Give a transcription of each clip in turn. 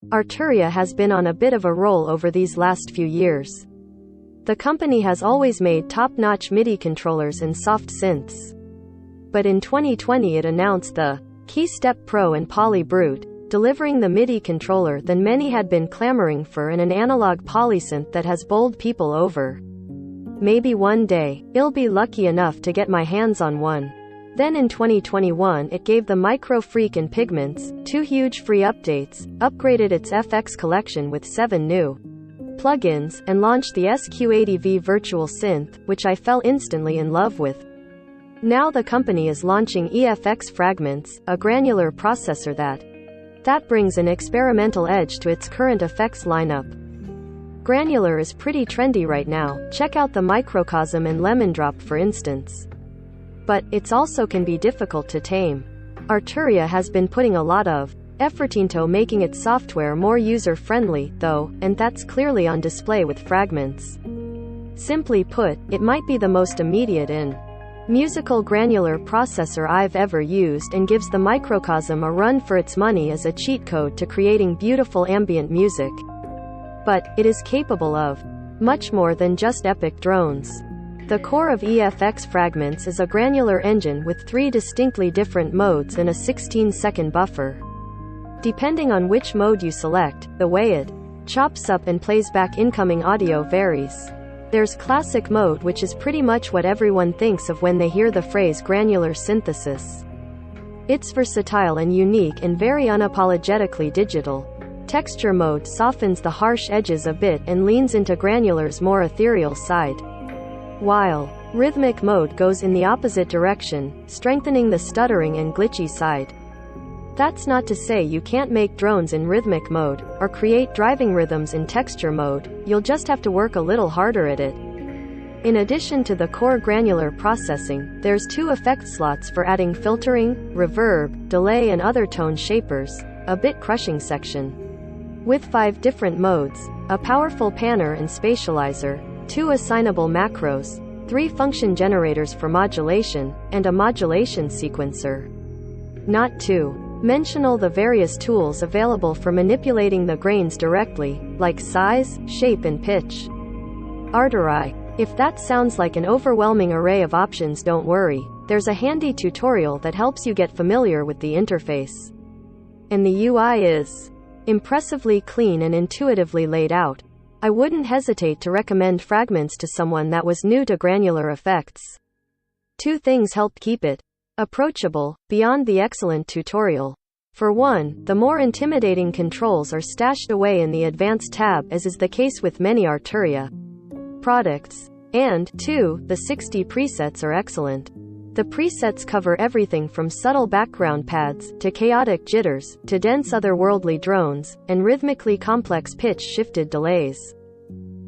Arturia has been on a bit of a roll over these last few years. The company has always made top-notch MIDI controllers and soft synths. But in 2020 it announced the KeyStep Pro and Poly Brute, delivering the MIDI controller that many had been clamoring for and an analog polysynth that has bowled people over. Maybe one day, I'll be lucky enough to get my hands on one. Then in 2021 it gave the Micro Freak and Pigments 2 huge free updates, upgraded its FX collection with 7 new plugins, and launched the SQ80V virtual synth, which I fell instantly in love with. Now the company is launching EFX Fragments, a granular processor that brings an experimental edge to its current effects lineup. Granular is pretty trendy right now, check out the Microcosm and Lemon Drop for instance. But it's also can be difficult to tame. Arturia has been putting a lot of effort into making its software more user-friendly, though, and that's clearly on display with Fragments. Simply put, it might be the most immediate and musical granular processor I've ever used and gives the Microcosm a run for its money as a cheat code to creating beautiful ambient music. But it is capable of much more than just epic drones. The core of EFX Fragments is a granular engine with 3 distinctly different modes and a 16-second buffer. Depending on which mode you select, the way it chops up and plays back incoming audio varies. There's classic mode, which is pretty much what everyone thinks of when they hear the phrase granular synthesis. It's versatile and unique and very unapologetically digital. Texture mode softens the harsh edges a bit and leans into granular's more ethereal side, while rhythmic mode goes in the opposite direction, strengthening the stuttering and glitchy side. That's not to say you can't make drones in rhythmic mode, or create driving rhythms in texture mode, you'll just have to work a little harder at it. In addition to the core granular processing, there's 2 effect slots for adding filtering, reverb, delay and other tone shapers, a bit crushing section. With 5 different modes, a powerful panner and spatializer, 2 assignable macros, 3 function generators for modulation, and a modulation sequencer. Not to mention all the various tools available for manipulating the grains directly, like size, shape and pitch. Arturia. If that sounds like an overwhelming array of options, don't worry, there's a handy tutorial that helps you get familiar with the interface. And the UI is impressively clean and intuitively laid out. I wouldn't hesitate to recommend Fragments to someone that was new to granular effects. 2 things helped keep it approachable, beyond the excellent tutorial. For one, the more intimidating controls are stashed away in the Advanced tab, as is the case with many Arturia products. And, 2, the 60 presets are excellent. The presets cover everything from subtle background pads, to chaotic jitters, to dense otherworldly drones, and rhythmically complex pitch-shifted delays.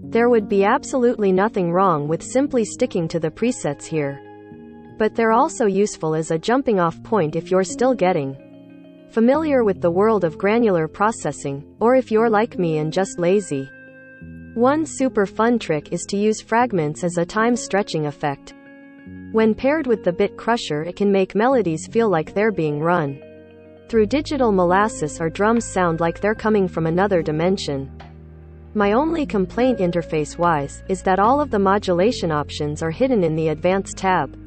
There would be absolutely nothing wrong with simply sticking to the presets here. But they're also useful as a jumping-off point if you're still getting familiar with the world of granular processing, or if you're like me and just lazy. One super fun trick is to use Fragments as a time-stretching effect. When paired with the Bit Crusher, it can make melodies feel like they're being run through digital molasses or drums sound like they're coming from another dimension. My only complaint interface-wise is that all of the modulation options are hidden in the Advanced tab.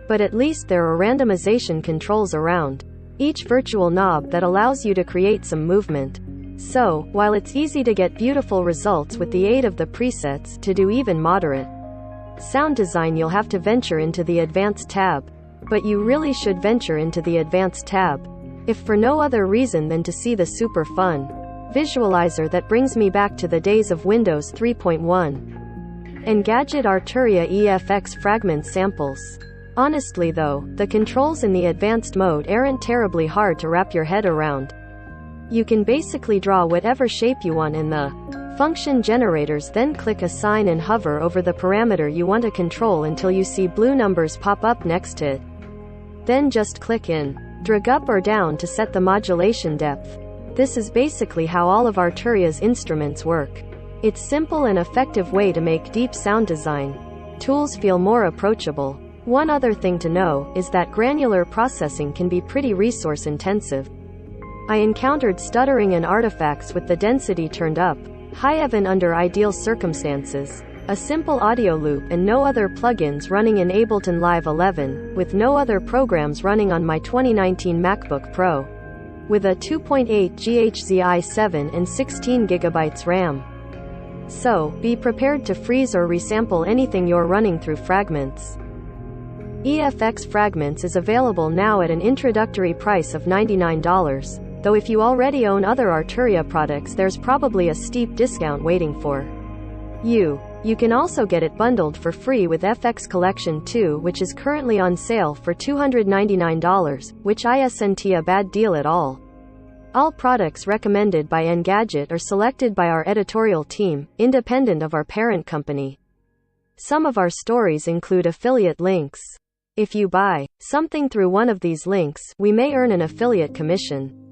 But at least there are randomization controls around each virtual knob that allows you to create some movement. So, while it's easy to get beautiful results with the aid of the presets, to do even moderate sound design you'll have to venture into the Advanced tab. But you really should venture into the Advanced tab, if for no other reason than to see the super fun visualizer that brings me back to the days of Windows 3.1. Engadget Arturia EFX Fragments samples. Honestly though, the controls in the advanced mode aren't terribly hard to wrap your head around. You can basically draw whatever shape you want in the function generators, then click assign and hover over the parameter you want to control until you see blue numbers pop up next to it. Then just click in, drag up or down to set the modulation depth. This is basically how all of Arturia's instruments work. It's simple and effective way to make deep sound design tools feel more approachable. One other thing to know is that granular processing can be pretty resource intensive. I encountered stuttering and artifacts with the density turned up high even under ideal circumstances. A simple audio loop and no other plugins running in Ableton Live 11, with no other programs running on my 2019 MacBook Pro. With a 2.8 GHz i7 and 16GB RAM. So, be prepared to freeze or resample anything you're running through Fragments. EFX Fragments is available now at an introductory price of $99, though if you already own other Arturia products there's probably a steep discount waiting for you. You can also get it bundled for free with FX Collection 2, which is currently on sale for $299, which isn't a bad deal at all. All products recommended by Engadget are selected by our editorial team, independent of our parent company. Some of our stories include affiliate links. If you buy something through one of these links, we may earn an affiliate commission.